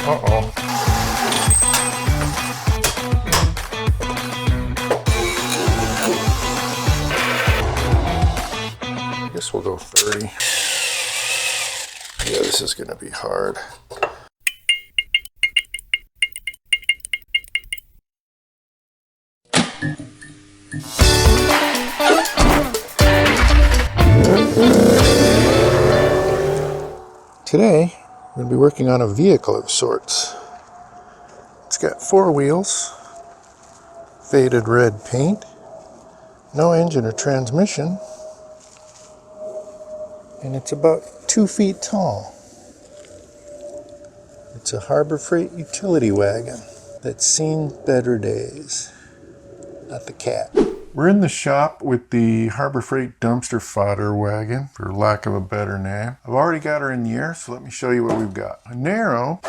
Uh-oh. I guess we'll go 30. Yeah, this is going to be hard. Today, we're going to be working on a vehicle of sorts. It's got 4 wheels, faded red paint, no engine or transmission, and it's about 2 feet tall. It's a Harbor Freight utility wagon that's seen better days. Not the cat. We're in the shop with the Harbor Freight dumpster fodder wagon, for lack of a better name. I've already got her in the air, so let me show you what we've got. A narrow,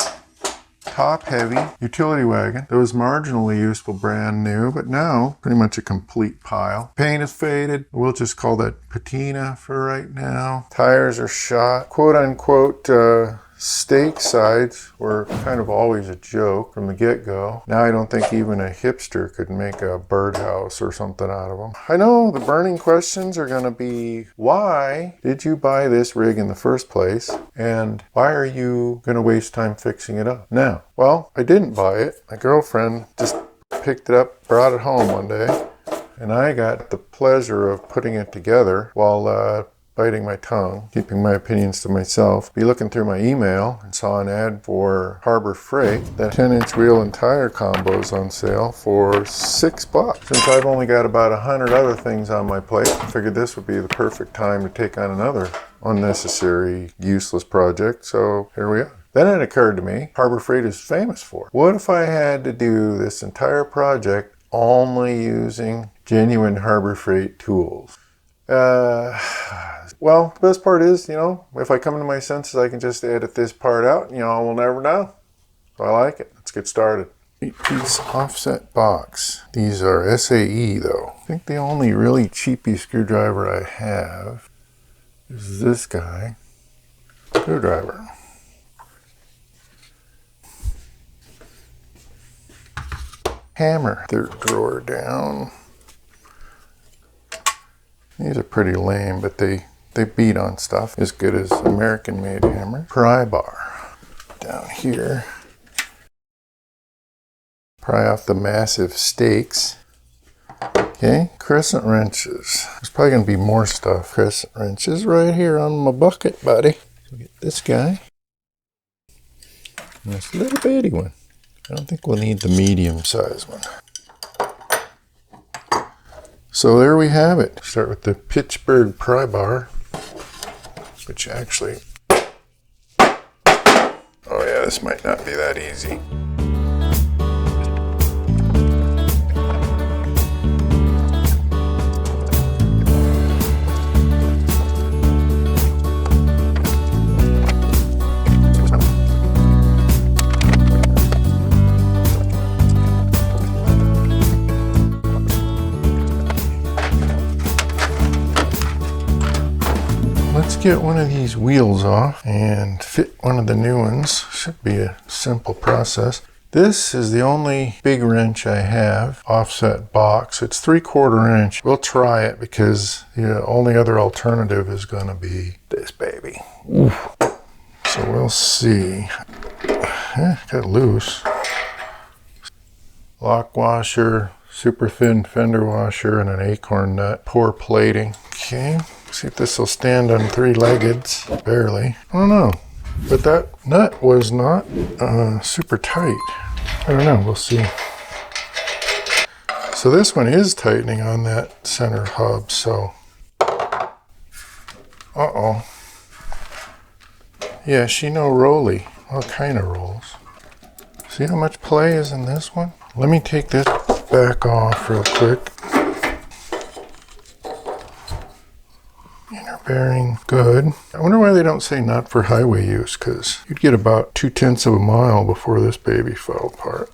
top-heavy utility wagon that was marginally useful, brand new, but now pretty much a complete pile. Paint is faded. We'll just call that patina for right now. Tires are shot. Quote-unquote stake sides were kind of always a joke from the get-go. Now I don't think even a hipster could make a birdhouse or something out of them. I know the burning questions are going to be, why did you buy this rig in the first place? And why are you going to waste time fixing it up now? Well, I didn't buy it. My girlfriend just picked it up, brought it home one day, and I got the pleasure of putting it together while biting my tongue, keeping my opinions to myself. Be looking through my email and saw an ad for Harbor Freight that 10-inch wheel and tire combos on sale for $6. Since I've only got about 100 other things on my plate, I figured this would be the perfect time to take on another unnecessary, useless project. So here we are. Then it occurred to me, Harbor Freight is famous for. What if I had to do this entire project only using genuine Harbor Freight tools? Well, the best part is, if I come to my senses, I can just edit this part out. We'll never know. So I like it. Let's get started. 8-piece offset box. These are SAE though. I think the only really cheapy screwdriver I have is this guy. Screwdriver. Hammer. 3rd drawer down. These are pretty lame, but they beat on stuff as good as American-made hammer. Pry bar down here. Pry off the massive stakes. Okay, crescent wrenches. There's probably going to be more stuff. Crescent wrenches right here on my bucket, buddy. So get this guy. And this little bitty one. I don't think we'll need the medium-sized one. So there we have it. Start with the Pittsburgh pry bar, which actually, oh yeah, this might not be that easy. Let's get one of these wheels off and fit one of the new ones. Should be a simple process. This is the only big wrench I have, offset box. It's 3/4 inch. We'll try it because the only other alternative is going to be this baby. Oof. So we'll see. Got loose. Lock washer, super thin fender washer, and an acorn nut. Poor plating. Okay. See if this will stand on 3-leggeds. Barely. I don't know. But that nut was not super tight. I don't know. We'll see. So this one is tightening on that center hub. So, uh-oh. Yeah, she no rolly. All kind of rolls. See how much play is in this one? Let me take this back off real quick. Inner bearing, good. I wonder why they don't say not for highway use, because you'd get about 2/10 of a mile before this baby fell apart.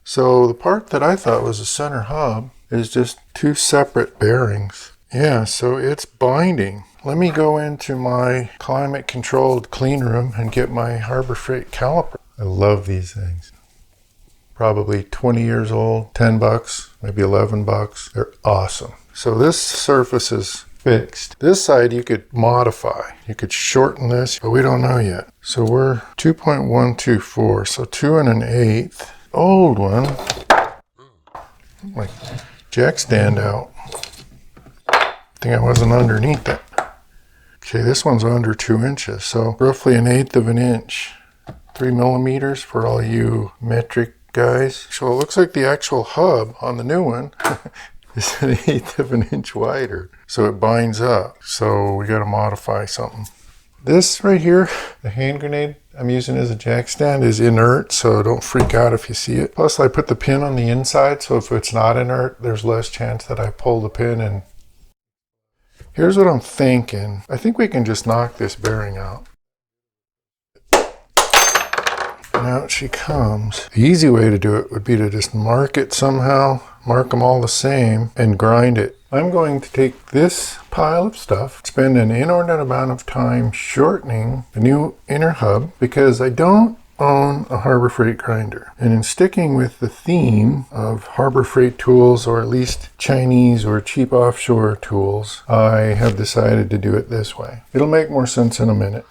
So the part that I thought was a center hub is just 2 separate bearings. Yeah, so it's binding. Let me go into my climate controlled clean room and get my Harbor Freight caliper. I love these things. Probably 20 years old, 10 bucks, maybe 11 bucks. They're awesome. So this surface is fixed. This side you could modify. You could shorten this, but we don't know yet. So we're 2.124, so 2 1/8. Old one, my jack stand out. I think I wasn't underneath it. Okay, this one's under 2 inches, so roughly 1/8 of an inch. 3 millimeters for all you metric guys. So it looks like the actual hub on the new one is 1/8 of an inch wider. So it binds up. So we got to modify something. This right here, the hand grenade I'm using as a jack stand, is inert, so don't freak out if you see it. Plus I put the pin on the inside, so if it's not inert, there's less chance that I pull the pin. And here's what I'm thinking. I think we can just knock this bearing out. And out she comes. The easy way to do it would be to just mark it somehow, mark them all the same, and grind it. I'm going to take this pile of stuff, spend an inordinate amount of time shortening the new inner hub, because I don't own a Harbor Freight grinder. And in sticking with the theme of Harbor Freight tools, or at least Chinese or cheap offshore tools, I have decided to do it this way. It'll make more sense in a minute.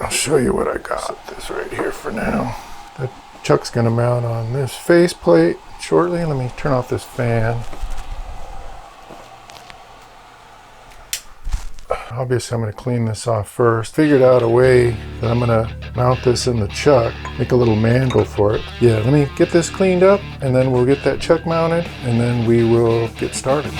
I'll show you what I got. Set this right here for now. The chuck's gonna mount on this faceplate shortly. Let me turn off this fan. Obviously I'm gonna clean this off first. Figured out a way that I'm gonna mount this in the chuck, make a little mandrel for it. Yeah, let me get this cleaned up and then we'll get that chuck mounted and then we will get started.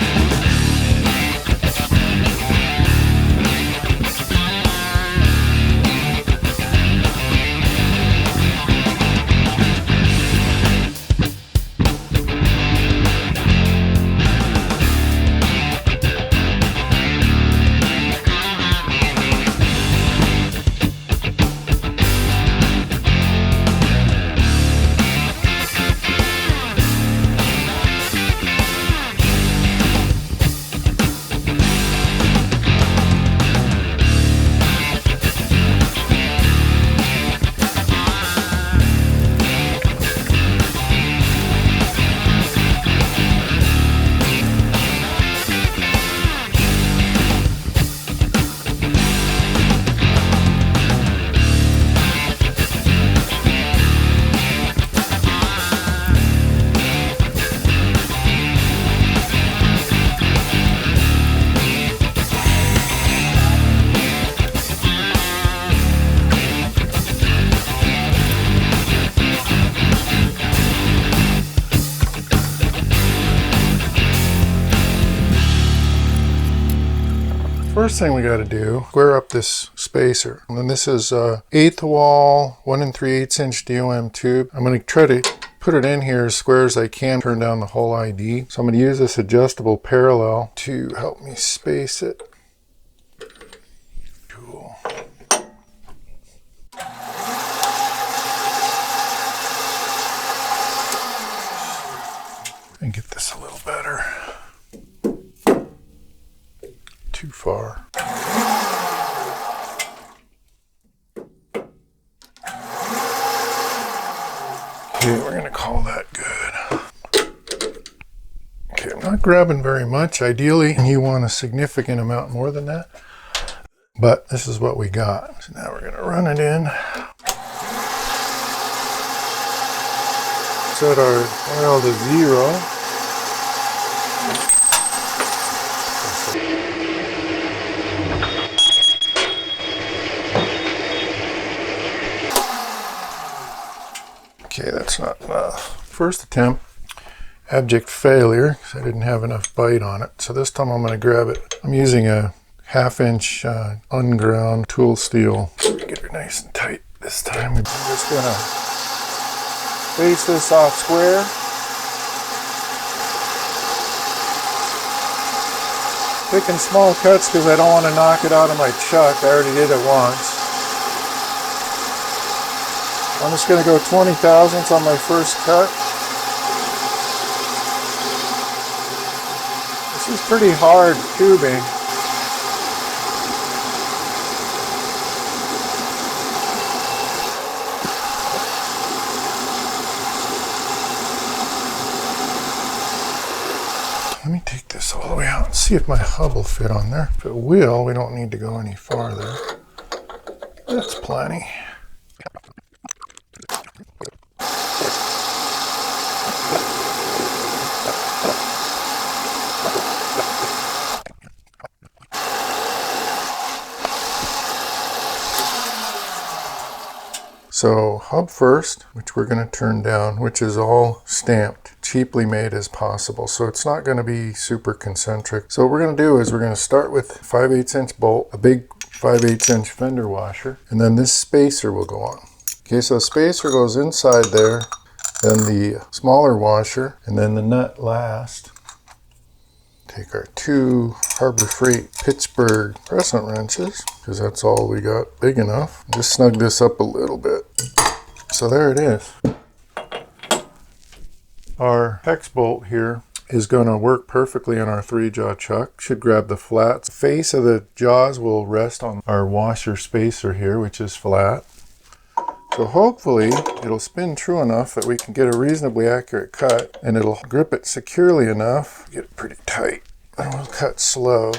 First thing we got to do, square up this spacer. And then this is 1/8 wall, 1 3/8 inch DOM tube. I'm going to try to put it in here as square as I can, turn down the whole ID. So I'm going to use this adjustable parallel to help me space it. Cool. And get this a little better. Too far. Okay, we're gonna call that good. Okay, I'm not grabbing very much. Ideally, you want a significant amount more than that, but this is what we got. So now we're gonna run it in. Set our oil to 0. Okay, that's not enough. First attempt, abject failure, because I didn't have enough bite on it. So this time I'm going to grab it. I'm using a 1/2-inch unground tool steel. Get her nice and tight this time. I'm just going to face this off square. Picking small cuts because I don't want to knock it out of my chuck. I already did it once. I'm just going to go 20 thousandths on my first cut. This is pretty hard tubing. Let me take this all the way out and see if my hub will fit on there. If it will, we don't need to go any farther. That's plenty. So hub first, which we're going to turn down, which is all stamped, cheaply made as possible. So it's not going to be super concentric. So what we're going to do is we're going to start with 5/8" bolt, a big 5/8" fender washer, and then this spacer will go on. Okay, so the spacer goes inside there, then the smaller washer, and then the nut last. Take our 2 Harbor Freight Pittsburgh crescent wrenches, because that's all we got big enough. Just snug this up a little bit. So there it is. Our hex bolt here is going to work perfectly on our 3-jaw chuck. Should grab the flats. The face of the jaws will rest on our washer spacer here, which is flat. So hopefully it'll spin true enough that we can get a reasonably accurate cut, and it'll grip it securely enough. Get it pretty tight, and we'll cut slow.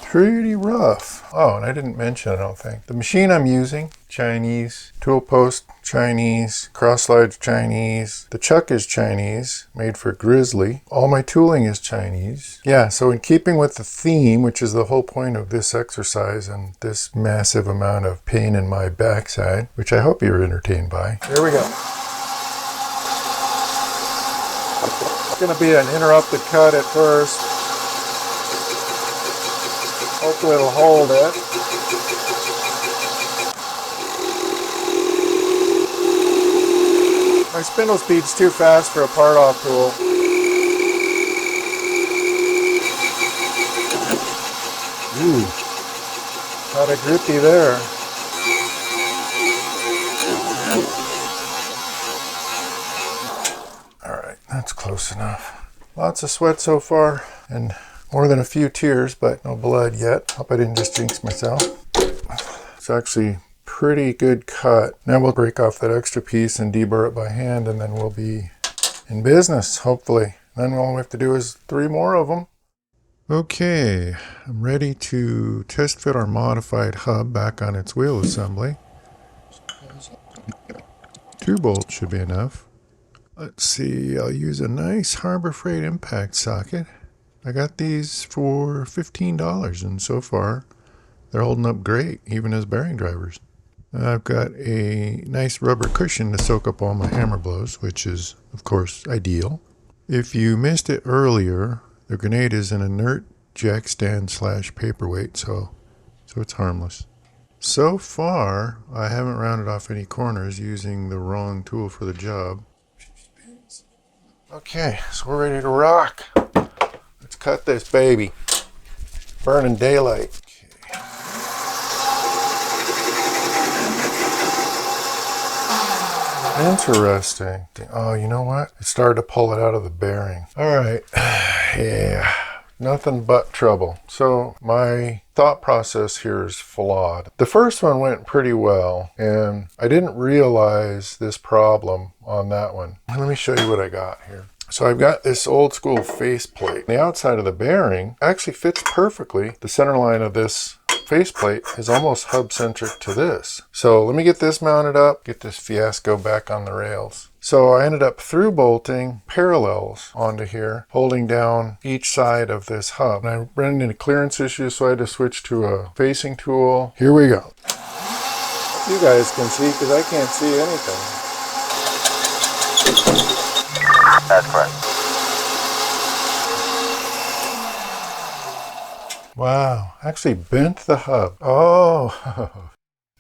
Pretty rough. Oh, and I didn't mention, I don't think, the machine I'm using, Chinese, tool post Chinese, cross slides Chinese, the chuck is Chinese, made for Grizzly. All my tooling is Chinese. Yeah, so in keeping with the theme, which is the whole point of this exercise and this massive amount of pain in my backside, which I hope you're entertained by. Here we go. It's going to be an interrupted cut at first. Hopefully it'll hold it. My spindle speed's too fast for a part-off tool. Ooh, got a grippy there. All right, that's close enough. Lots of sweat so far, and more than a few tears, but no blood yet. Hope I didn't just jinx myself. It's actually pretty good cut. Now we'll break off that extra piece and deburr it by hand, and then we'll be in business, hopefully. Then all we have to do is 3 more of them. Okay, I'm ready to test fit our modified hub back on its wheel assembly. 2 bolts should be enough. Let's see, I'll use a nice Harbor Freight impact socket. I got these for $15, and so far they're holding up great, even as bearing drivers. I've got a nice rubber cushion to soak up all my hammer blows, which is, of course, ideal. If you missed it earlier, the grenade is an inert jack stand / paperweight, so it's harmless. So far, I haven't rounded off any corners using the wrong tool for the job. Okay, so we're ready to rock. Let's cut this baby. Burning daylight. Okay. Interesting. Oh, you know what? It started to pull it out of the bearing. All right. Yeah. Nothing but trouble. So my thought process here is flawed. The first one went pretty well, and I didn't realize this problem on that one. Let me show you what I got here. So I've got this old school faceplate. The outside of the bearing actually fits perfectly. The center line of this faceplate is almost hub centric to this. So let me get this mounted up, get this fiasco back on the rails. So I ended up through bolting parallels onto here, holding down each side of this hub. And I ran into clearance issues, so I had to switch to a facing tool. Here we go. You guys can see because I can't see anything. That's correct. Wow, actually bent the hub. Oh,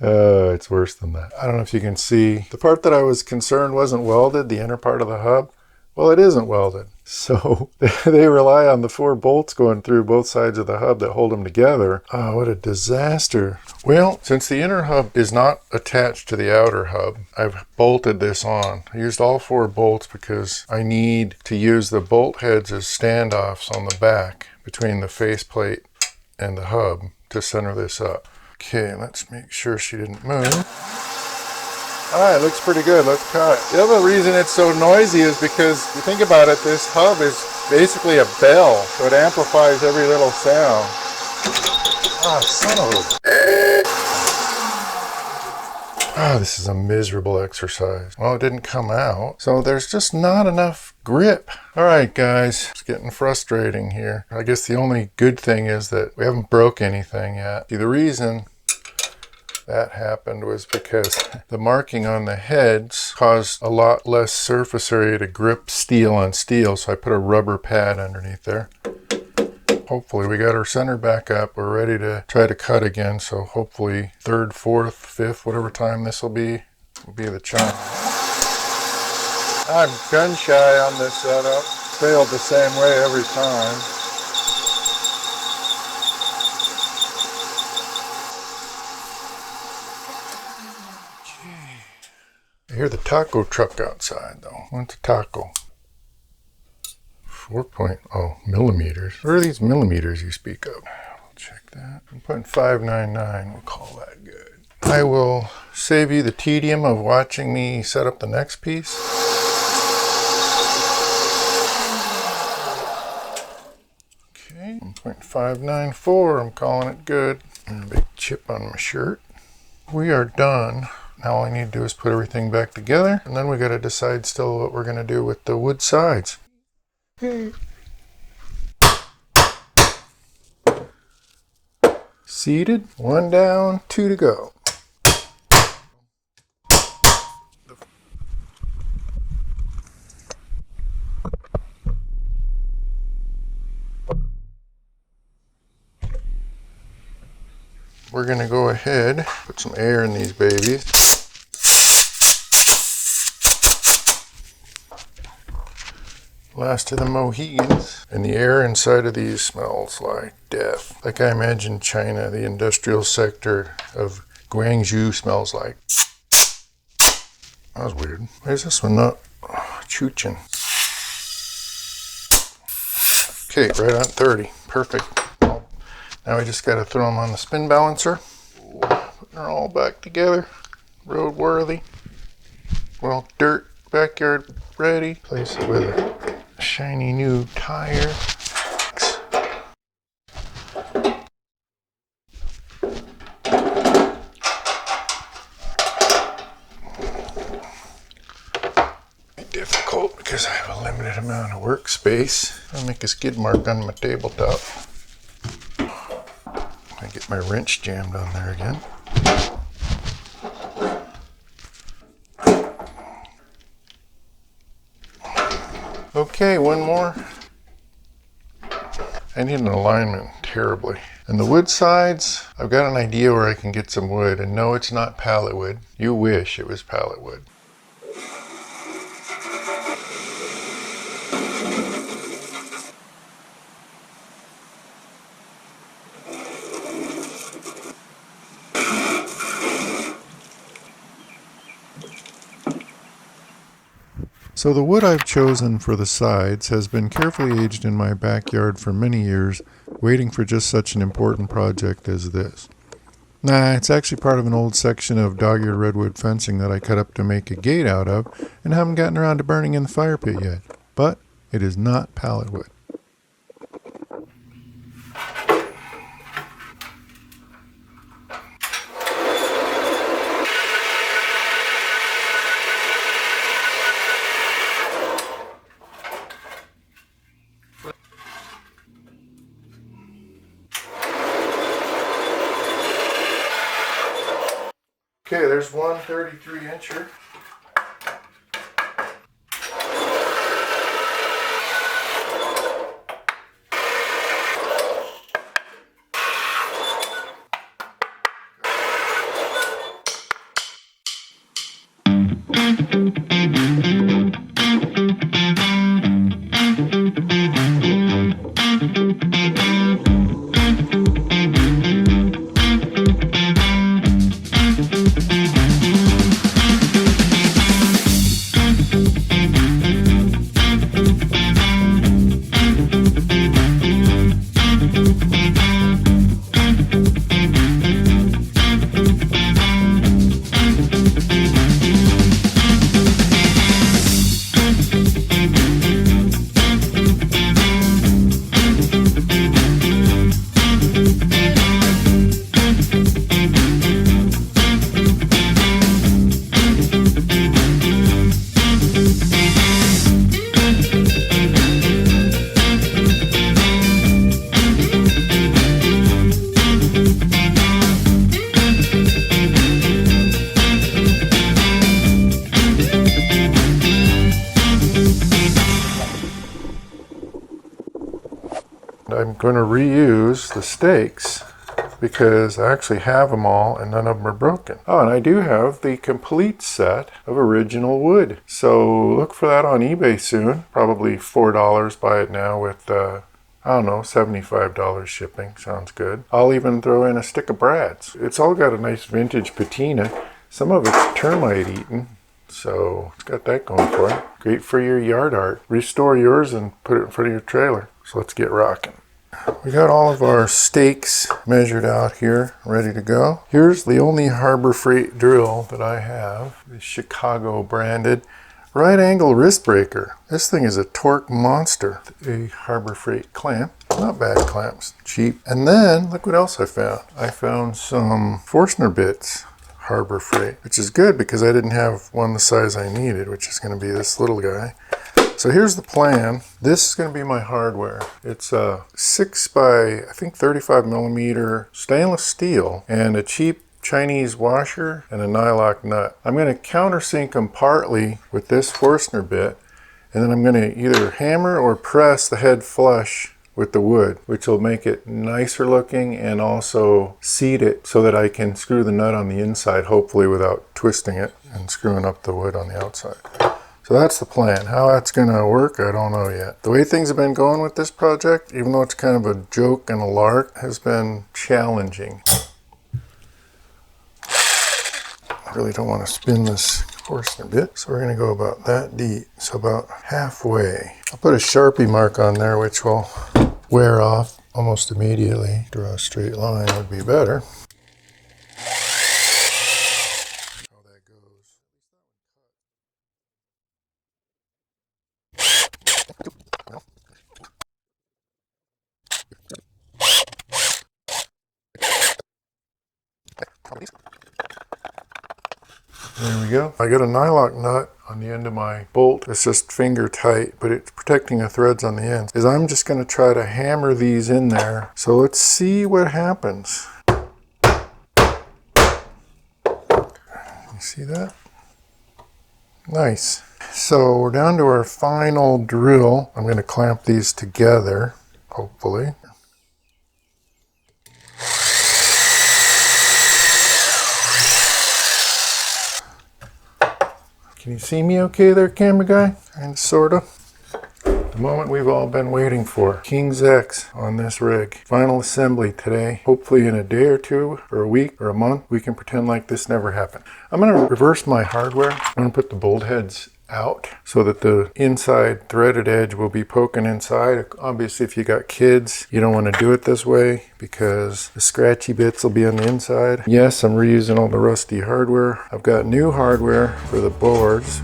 it's worse than that. I don't know if you can see. The part that I was concerned wasn't welded, the inner part of the hub. Well, it isn't welded. So they rely on the 4 bolts going through both sides of the hub that hold them together. Oh, what a disaster. Well, since the inner hub is not attached to the outer hub, I've bolted this on. I used all 4 bolts because I need to use the bolt heads as standoffs on the back between the faceplate and the hub to center this up. Okay, let's make sure she didn't move. All right, looks pretty good. Let's cut. The other reason it's so noisy is because, if you think about it, this hub is basically a bell, so it amplifies every little sound. Ah, son of a... Ah, this is a miserable exercise. Well, it didn't come out, so there's just not enough grip. All right, guys, it's getting frustrating here. I guess the only good thing is that we haven't broke anything yet. See, the reason that happened was because the marking on the heads caused a lot less surface area to grip steel on steel, so I put a rubber pad underneath there. Hopefully we got our center back up. We're ready to try to cut again, so hopefully 3rd, 4th, 5th, whatever time this will be the chime. I'm gun shy on this setup. Failed the same way every time. I hear the taco truck outside though. What's a taco? 4.0 millimeters. What are these millimeters you speak of? I'll check that. I'm putting 599. We'll call that good. I will save you the tedium of watching me set up the next piece. Okay, 1.594. I'm calling it good. And a big chip on my shirt. We are done. Now all I need to do is put everything back together, and then we got to decide still what we're going to do with the wood sides. Seated, 1 down, 2 to go. We're going to go ahead, put some air in these babies. Last of the Mohegans. And the air inside of these smells like death. Like I imagine China, the industrial sector of Guangzhou smells like. That was weird. Why is this one not chooching? Okay, right on 30. Perfect. Now we just got to throw them on the spin balancer. Putting her all back together. Roadworthy. Well, dirt, backyard ready. Place it with a shiny new tire. Difficult because I have a limited amount of workspace. I'll make a skid mark on my tabletop. I get my wrench jammed on there again. Okay, one more. I need an alignment terribly. And the wood sides, I've got an idea where I can get some wood. And no, it's not pallet wood. You wish it was pallet wood. So the wood I've chosen for the sides has been carefully aged in my backyard for many years, waiting for just such an important project as this. Nah, it's actually part of an old section of dog-eared redwood fencing that I cut up to make a gate out of and haven't gotten around to burning in the fire pit yet. But it is not pallet wood. Okay, there's one 33-incher. I'm going to reuse the stakes because I actually have them all and none of them are broken. Oh, and I do have the complete set of original wood. So look for that on eBay soon. Probably $4. Buy it now with, I don't know, $75 shipping. Sounds good. I'll even throw in a stick of brads. It's all got a nice vintage patina. Some of it's termite eaten. So it's got that going for it. Great for your yard art. Restore yours and put it in front of your trailer. So let's get rocking. We got all of our stakes measured out here, ready to go. Here's the only Harbor Freight drill that I have, the Chicago branded right angle wrist breaker. This thing is a torque monster. A Harbor Freight clamp, not bad clamps, cheap. And then look what else I found. I found some Forstner bits, Harbor Freight, which is good because I didn't have one the size I needed, which is going to be this little guy. So here's the plan. This is going to be my hardware. It's a 6 by, I think 35 millimeter stainless steel and a cheap Chinese washer and a nylock nut. I'm going to countersink them partly with this Forstner bit, and then I'm going to either hammer or press the head flush with the wood, which will make it nicer looking and also seat it so that I can screw the nut on the inside, hopefully without twisting it and screwing up the wood on the outside. So that's the plan. How that's going to work, I don't know yet. The way things have been going with this project, even though it's kind of a joke and a lark, has been challenging. I really don't want to spin this Forstner bit, so we're going to go about that deep, so about halfway. I'll put a Sharpie mark on there, which will wear off almost immediately. Draw a straight line would be better. There we go. I got a nylock nut on the end of my bolt. It's just finger tight, but it's protecting the threads on the ends. I'm just going to try to hammer these in there. So let's see what happens. You see that? Nice. So we're down to our final drill. I'm going to clamp these together, hopefully. Can you see me okay there, camera guy? Kind of, sort of. The moment we've all been waiting for. King's X on this rig. Final assembly today. Hopefully in a day or two, or a week, or a month, we can pretend like this never happened. I'm going to reverse my hardware. I'm going to put the bolt heads out so that the inside threaded edge will be poking inside. Obviously, if you got kids, you don't want to do it this way because the scratchy bits will be on the inside. Yes, I'm reusing all the rusty hardware. I've got new hardware for the boards.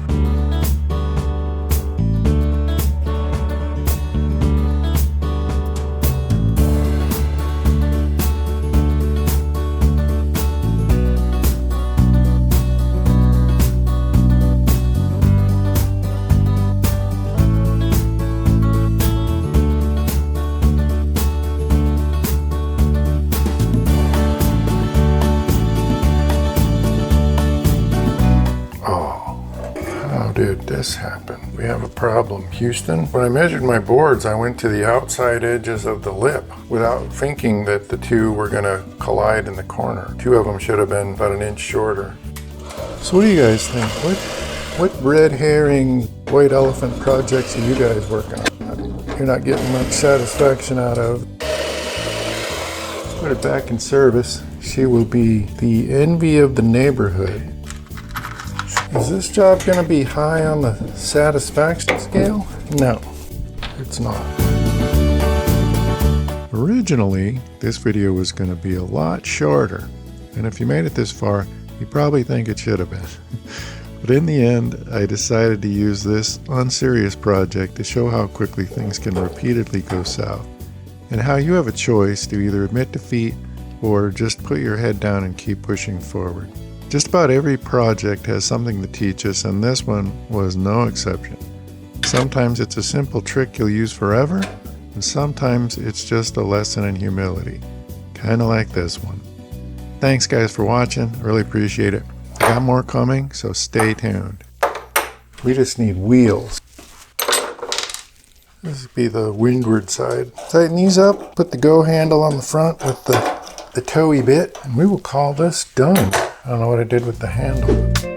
did this happen? We have a problem. Houston, when I measured my boards, I went to the outside edges of the lip without thinking that the two were going to collide in the corner. Two of them should have been about an inch shorter. So what do you guys think? What red herring, white elephant projects are you guys working on? You're not getting much satisfaction out of. Put her back in service. She will be the envy of the neighborhood. Is this job going to be high on the satisfaction scale? No, it's not. Originally, this video was going to be a lot shorter, and if you made it this far, you probably think it should have been. But in the end, I decided to use this unserious project to show how quickly things can repeatedly go south, and how you have a choice to either admit defeat or just put your head down and keep pushing forward. Just about every project has something to teach us, and this one was no exception. Sometimes it's a simple trick you'll use forever, and sometimes it's just a lesson in humility. Kind of like this one. Thanks guys for watching, really appreciate it. I got more coming, so stay tuned. We just need wheels. This would be the windward side. Tighten these up, put the go handle on the front with the towy bit, and we will call this done. I don't know what I did with the handle.